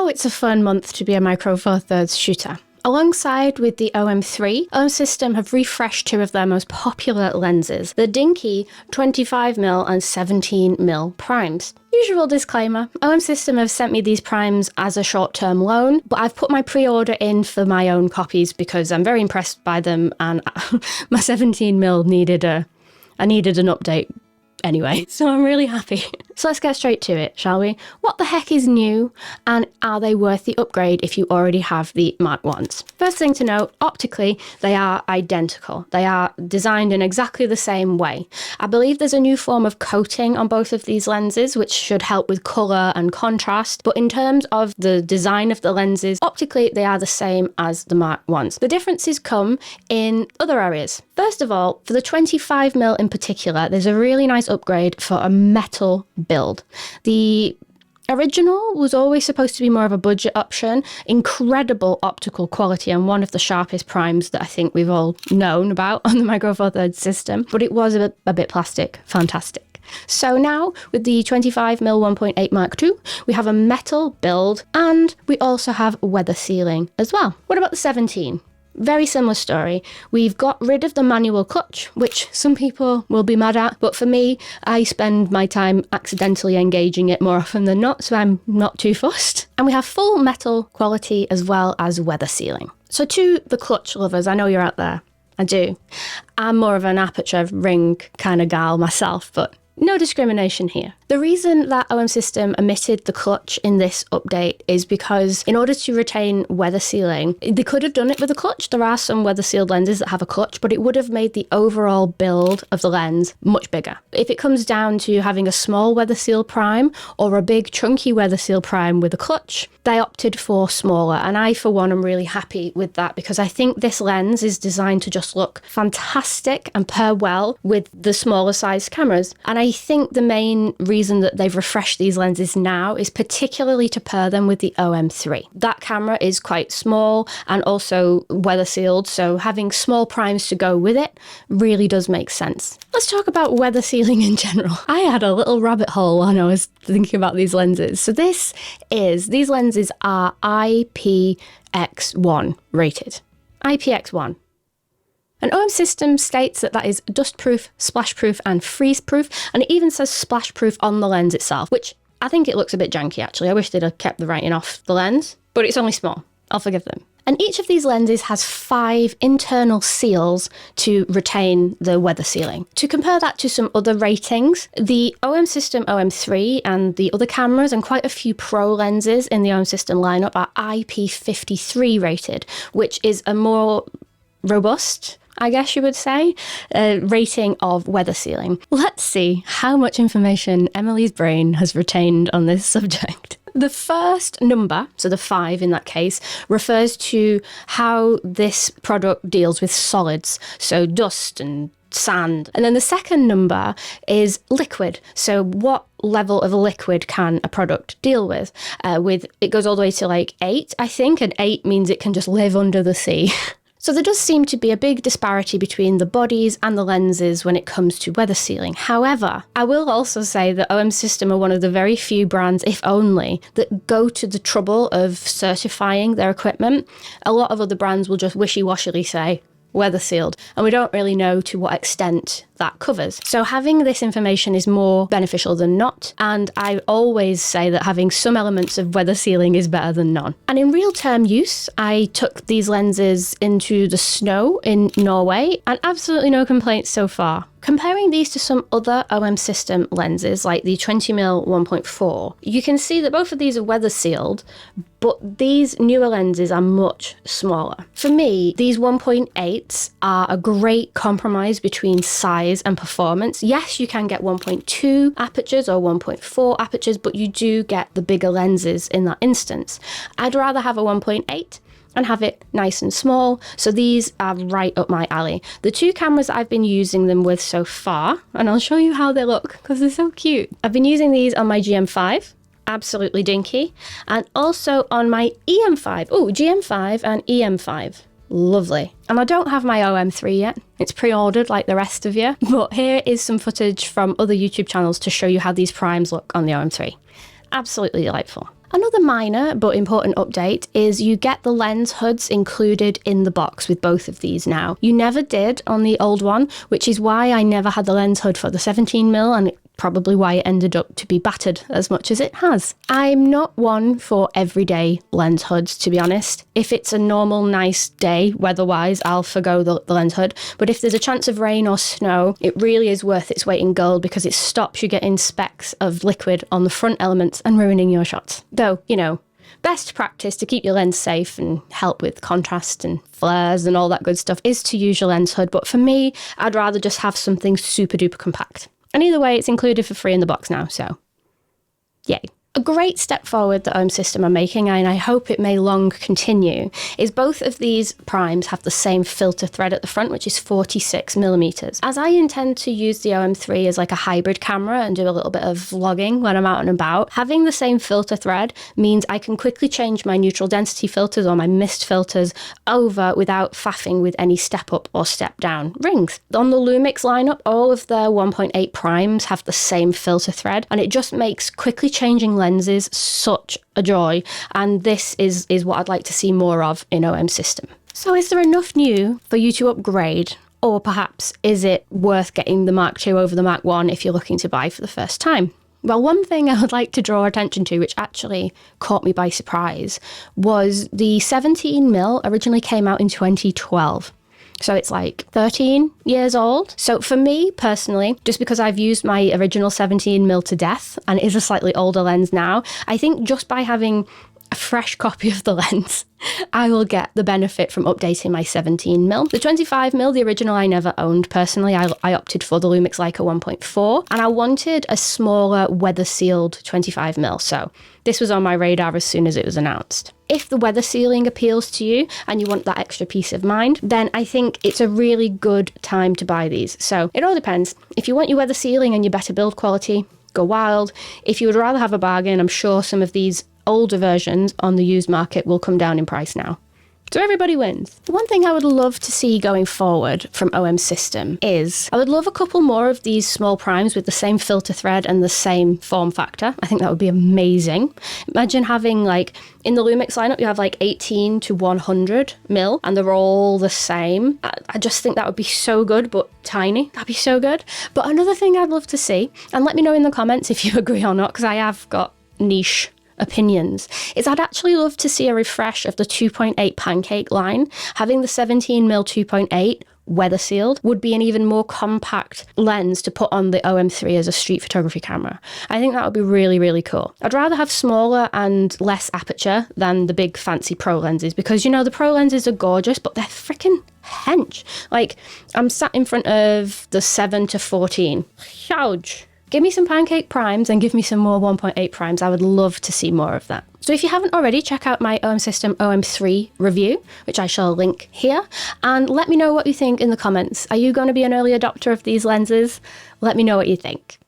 Oh, it's a fun month to be a Micro Four Thirds shooter. Alongside with the OM3, OM System have refreshed two of their most popular lenses, the dinky 25mm and 17mm primes. Usual disclaimer, OM System have sent me these primes as a short-term loan, but I've put my pre-order in for my own copies because I'm very impressed by them, and my 17mm needed an update anyway, so I'm really happy. So let's get straight to it, shall we? What the heck is new, and are they worth the upgrade if you already have the Mark 1s? First thing to note, optically, they are identical. They are designed in exactly the same way. I believe there's a new form of coating on both of these lenses, which should help with colour and contrast, but in terms of the design of the lenses, optically, they are the same as the Mark 1s. The differences come in other areas. First of all, for the 25mm in particular, there's a really nice upgrade for a metal build. The original was always supposed to be more of a budget option, incredible optical quality and one of the sharpest primes that I think we've all known about on the Micro Four Thirds system, but it was a bit plastic. Fantastic. So now with the 25mm 1.8 Mark II, we have a metal build and we also have weather sealing as well. What about the 17? Very similar story. We've got rid of the manual clutch, which some people will be mad at, but for me, I spend my time accidentally engaging it more often than not, so I'm not too fussed. And we have full metal quality as well as weather sealing. So to the clutch lovers, I know you're out there. I do. I'm more of an aperture ring kind of gal myself, but no discrimination here. The reason that OM System omitted the clutch in this update is because in order to retain weather sealing, they could have done it with a clutch. There are some weather sealed lenses that have a clutch, but it would have made the overall build of the lens much bigger. If it comes down to having a small weather seal prime or a big chunky weather seal prime with a clutch, they opted for smaller. And I, for one, am really happy with that because I think this lens is designed to just look fantastic and pair well with the smaller sized cameras. And I think the main reason that they've refreshed these lenses now is particularly to pair them with the OM3. That camera is quite small and also weather sealed, so having small primes to go with it really does make sense. Let's talk about weather sealing in general. I had a little rabbit hole when I was thinking about these lenses. So these lenses are IPX1 rated. IPX1. An OM System states that is dustproof, splashproof and freeze-proof, and it even says splashproof on the lens itself, which I think it looks a bit janky actually. I wish they'd have kept the writing off the lens, but it's only small. I'll forgive them. And each of these lenses has 5 internal seals to retain the weather sealing. To compare that to some other ratings, the OM System OM3 and the other cameras and quite a few pro lenses in the OM System lineup are IP53 rated, which is a more robust, I guess you would say, rating of weather sealing. Let's see how much information Emily's brain has retained on this subject. The first number, so the 5 in that case, refers to how this product deals with solids, so dust and sand. And then the second number is liquid. So what level of liquid can a product deal with? It goes all the way to like 8, I think, and 8 means it can just live under the sea. So there does seem to be a big disparity between the bodies and the lenses when it comes to weather sealing. However, I will also say that OM System are one of the very few brands, if only, that go to the trouble of certifying their equipment. A lot of other brands will just wishy-washily say, weather sealed, and we don't really know to what extent that covers. So having this information is more beneficial than not, and I always say that having some elements of weather sealing is better than none. And in real-term use, I took these lenses into the snow in Norway, and absolutely no complaints so far. Comparing these to some other OM System lenses, like the 20mm 1.4, you can see that both of these are weather sealed, but these newer lenses are much smaller. For me, these 1.8s are a great compromise between size and performance. Yes, you can get 1.2 apertures or 1.4 apertures, but you do get the bigger lenses in that instance. I'd rather have a 1.8 and have it nice and small, so these are right up my alley. The 2 cameras that I've been using them with so far, and I'll show you how they look because they're so cute. I've been using these on my GM5, absolutely dinky, and also on my EM5. Oh, GM5 and EM5. Lovely. And I don't have my OM3 yet. It's pre-ordered like the rest of you, but here is some footage from other YouTube channels to show you how these primes look on the OM3. Absolutely delightful. Another minor but important update is you get the lens hoods included in the box with both of these now. You never did on the old one, which is why I never had the lens hood for the 17mm, and probably why it ended up to be battered as much as it has. I'm not one for everyday lens hoods, to be honest. If it's a normal, nice day, weather-wise, I'll forgo the lens hood. But if there's a chance of rain or snow, it really is worth its weight in gold because it stops you getting specks of liquid on the front elements and ruining your shots. Though, you know, best practice to keep your lens safe and help with contrast and flares and all that good stuff is to use your lens hood. But for me, I'd rather just have something super duper compact. And either way, it's included for free in the box now, so yay. A great step forward that OM System are making, and I hope it may long continue, is both of these primes have the same filter thread at the front, which is 46mm. As I intend to use the OM3 as like a hybrid camera and do a little bit of vlogging when I'm out and about, having the same filter thread means I can quickly change my neutral density filters or my mist filters over without faffing with any step up or step down rings. On the Lumix lineup, all of their 1.8 primes have the same filter thread, and it just makes quickly changing lenses such a joy, and this is what I'd like to see more of in OM System. So is there enough new for you to upgrade, or perhaps is it worth getting the Mark II over the Mark I if you're looking to buy for the first time? Well, one thing I would like to draw attention to, which actually caught me by surprise, was the 17mm originally came out in 2012. So it's like 13 years old. So for me personally, just because I've used my original 17mm to death and it is a slightly older lens now, I think just by having a fresh copy of the lens, I will get the benefit from updating my 17mm. The 25mm, the original, I never owned personally. I opted for the Lumix Leica 1.4, and I wanted a smaller weather-sealed 25mm, so this was on my radar as soon as it was announced. If the weather sealing appeals to you and you want that extra peace of mind, then I think it's a really good time to buy these. So it all depends. If you want your weather sealing and your better build quality, go wild. If you would rather have a bargain, I'm sure some of these older versions on the used market will come down in price now. So everybody wins. The one thing I would love to see going forward from OM System is I would love a couple more of these small primes with the same filter thread and the same form factor. I think that would be amazing. Imagine having, like, in the Lumix lineup, you have like 18 to 100mm and they're all the same. I just think that would be so good, but tiny. That'd be so good. But another thing I'd love to see, and let me know in the comments if you agree or not, because I have got niche opinions, is I'd actually love to see a refresh of the 2.8 pancake line. Having the 17mm 2.8 weather sealed would be an even more compact lens to put on the OM3 as a street photography camera. I think that would be really, really cool. I'd rather have smaller and less aperture than the big fancy pro lenses because, you know, the pro lenses are gorgeous, but they're freaking hench. Like, I'm sat in front of the 7 to 14. Huge. Give me some pancake primes and give me some more 1.8 primes. I would love to see more of that. So if you haven't already, check out my OM System OM3 review, which I shall link here, and let me know what you think in the comments. Are you going to be an early adopter of these lenses? Let me know what you think.